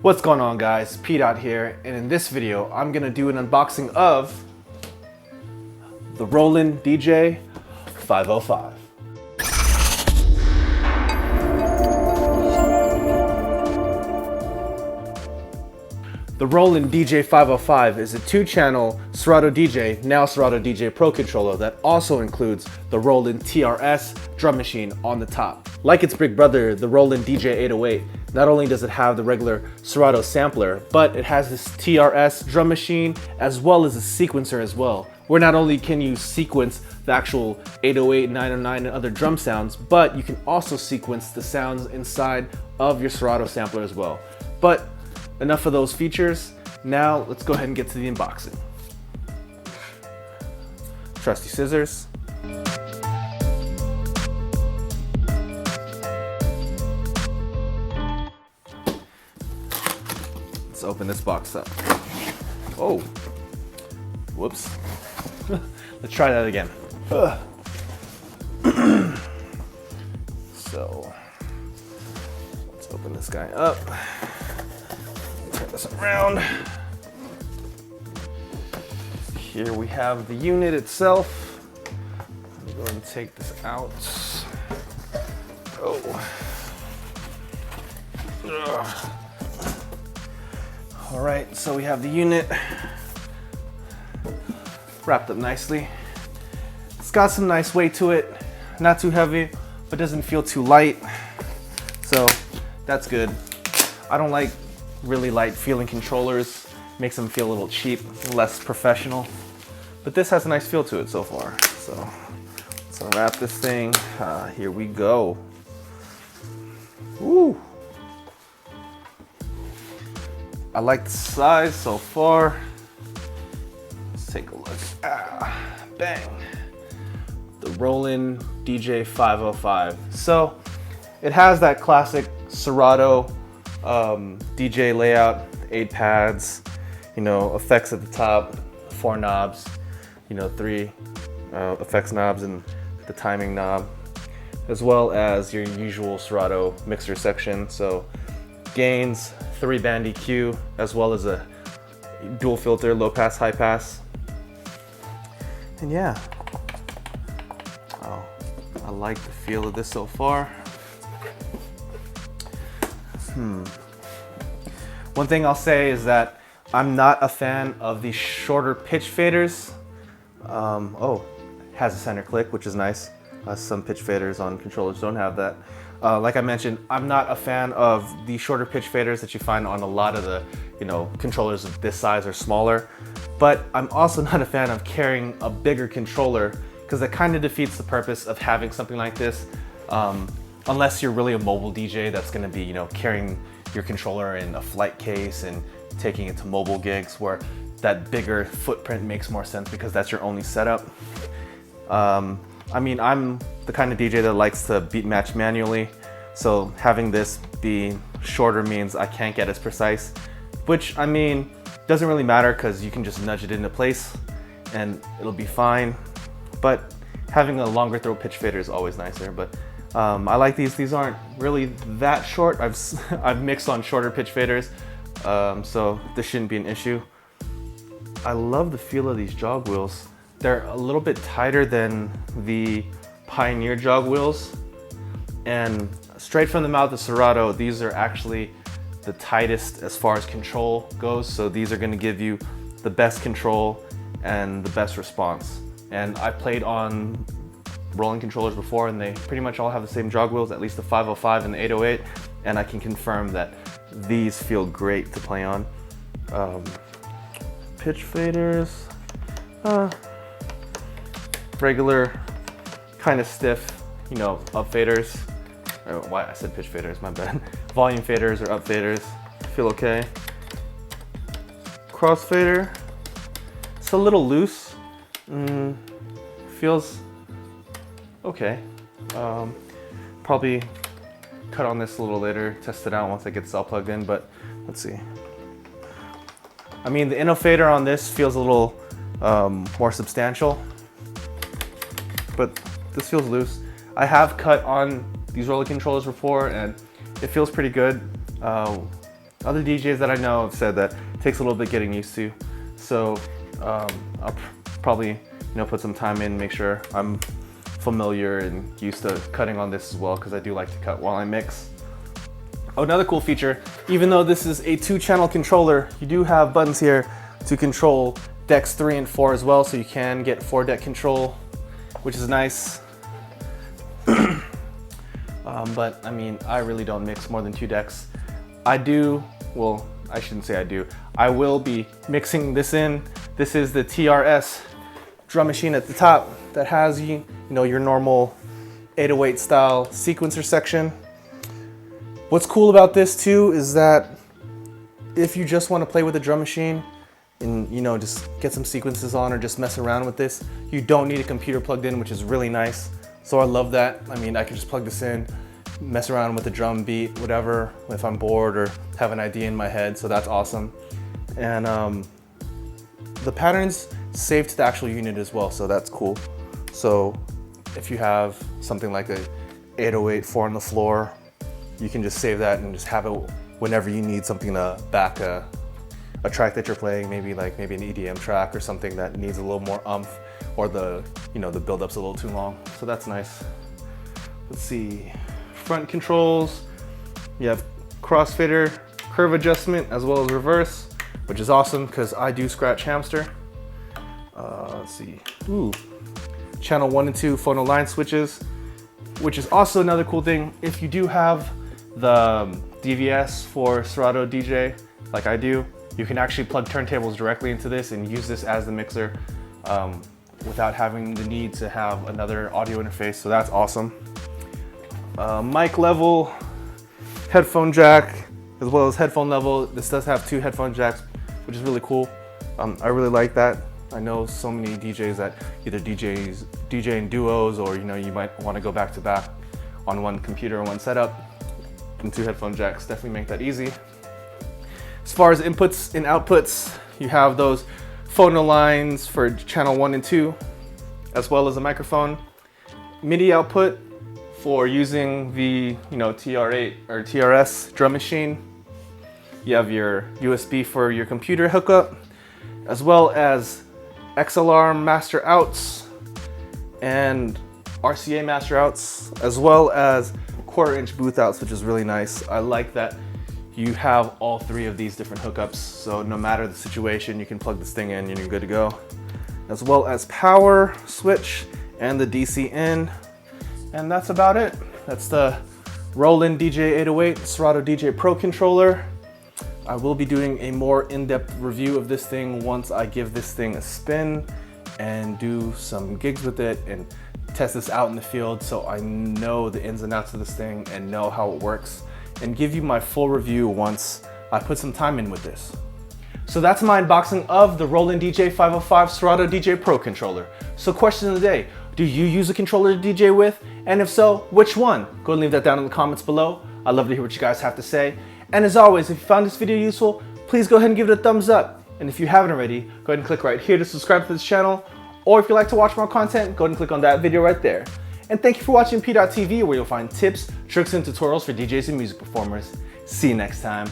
What's going on, guys? PDot here, and in this video I'm gonna do an unboxing of the Roland DJ-505. The Roland DJ-505 is a 2-channel Serato DJ, now Serato DJ Pro controller that also includes the Roland TRS drum machine on the top. Like its big brother, the Roland DJ-808, not only does it have the regular Serato sampler, but it has this TRS drum machine as well as a sequencer as well, where not only can you sequence the actual 808, 909 and other drum sounds, but you can also sequence the sounds inside of your Serato sampler as well. But enough of those features. Now let's go ahead and get to the unboxing. Trusty scissors. Let's open this box up. Oh, whoops. Let's try that again. So let's open this guy up. Turn this around. Here we have the unit itself. I'm going to take this out. Oh. Ugh. All right, so we have the unit wrapped up nicely. It's got some nice weight to it, not too heavy, but doesn't feel too light. So that's good. I don't like really light feeling controllers. Makes them feel a little cheap, less professional. But this has a nice feel to it so far. So let's unwrap this thing. Here we go. Woo! I like the size so far. Let's take a look. Bang. The Roland DJ-505. So it has that classic Serato DJ layout, 8 pads, effects at the top, 4 knobs, 3 effects knobs and the timing knob, as well as your usual Serato mixer section. So gains, 3-band EQ, as well as a dual filter, low pass, high pass. And yeah, I like the feel of this so far. One thing I'll say is that I'm not a fan of the shorter pitch faders. It has a center click, which is nice. Some pitch faders on controllers don't have that. Like I mentioned, I'm not a fan of the shorter pitch faders that you find on a lot of the controllers of this size or smaller. But I'm also not a fan of carrying a bigger controller, because that kind of defeats the purpose of having something like this. Unless you're really a mobile DJ that's going to be, carrying your controller in a flight case and taking it to mobile gigs, where that bigger footprint makes more sense because that's your only setup. I mean, I'm the kind of DJ that likes to beat match manually, so having this be shorter means I can't get as precise, which, I mean, doesn't really matter because you can just nudge it into place and it'll be fine. But having a longer throw pitch fader is always nicer. But I like these. These aren't really that short. I've mixed on shorter pitch faders, so this shouldn't be an issue. I love the feel of these jog wheels. They're a little bit tighter than the Pioneer jog wheels, and straight from the mouth of Serato, these are actually the tightest as far as control goes. So these are going to give you the best control and the best response. And I played on Roland controllers before, and they pretty much all have the same jog wheels, at least the 505 and the 808, and I can confirm that these feel great to play on. Pitch faders, regular kind of stiff, up faders. Why I said pitch faders, my bad. Volume faders or up faders feel okay. Crossfader, it's a little loose. Feels okay. Probably cut on this a little later, test it out once it gets all plugged in, but let's see. I mean, the fader on this feels a little more substantial, but this feels loose. I have cut on these Roland controllers before and it feels pretty good. other DJs that I know have said that it takes a little bit getting used to. So I'll probably put some time in, make sure I'm familiar and used to cutting on this as well, because I do like to cut while I mix. Oh, another cool feature, even though this is a 2-channel controller, you do have buttons here to control decks 3 and 4 as well, so you can get 4-deck control, which is nice. But I mean, I really don't mix more than 2 decks. I do, well, I shouldn't say I do. I will be mixing this in. This is the TRS drum machine at the top that has your normal 808 style sequencer section. What's cool about this too is that if you just want to play with a drum machine and just get some sequences on or just mess around with this, you don't need a computer plugged in, which is really nice. So I love that. I mean, I can just plug this in, mess around with the drum beat, whatever, if I'm bored or have an idea in my head, so that's awesome. And the pattern's saved to the actual unit as well, so that's cool. So if you have something like a 808 4 on the floor, you can just save that and just have it whenever you need something to back a track that you're playing, maybe an EDM track or something that needs a little more oomph, or the build-up's a little too long. So that's nice. Let's see, front controls, you have crossfader, curve adjustment, as well as reverse, which is awesome because I do scratch hamster. Let's see, channel 1 and 2 phono line switches, which is also another cool thing. If you do have the DVS for Serato DJ, like I do, you can actually plug turntables directly into this and use this as the mixer without having the need to have another audio interface, so that's awesome. Mic level, headphone jack, as well as headphone level. This does have 2 headphone jacks, which is really cool. I really like that. I know so many DJs that either DJ in duos, or you might want to go back to back on one computer or one setup, and 2 headphone jacks definitely make that easy. As far as inputs and outputs, you have those phono lines for channel 1 and 2, as well as a microphone. MIDI output for using the TR8 or TRS drum machine. You have your USB for your computer hookup, as well as XLR master outs and RCA master outs, as well as 1/4-inch booth outs, which is really nice. I like that you have all 3 of these different hookups, so no matter the situation, you can plug this thing in and you're good to go. As well as power switch and the DC in. And that's about it. That's the Roland DJ-808 Serato DJ Pro controller. I will be doing a more in-depth review of this thing once I give this thing a spin and do some gigs with it and test this out in the field, so I know the ins and outs of this thing and know how it works, and give you my full review once I put some time in with this. So that's my unboxing of the Roland DJ-505 Serato DJ Pro controller. So question of the day, do you use a controller to DJ with? And if so, which one? Go and leave that down in the comments below. I'd love to hear what you guys have to say. And as always, if you found this video useful, please go ahead and give it a thumbs up. And if you haven't already, go ahead and click right here to subscribe to this channel. Or if you'd like to watch more content, go ahead and click on that video right there. And thank you for watching PDot TV, where you'll find tips, tricks, and tutorials for DJs and music performers. See you next time.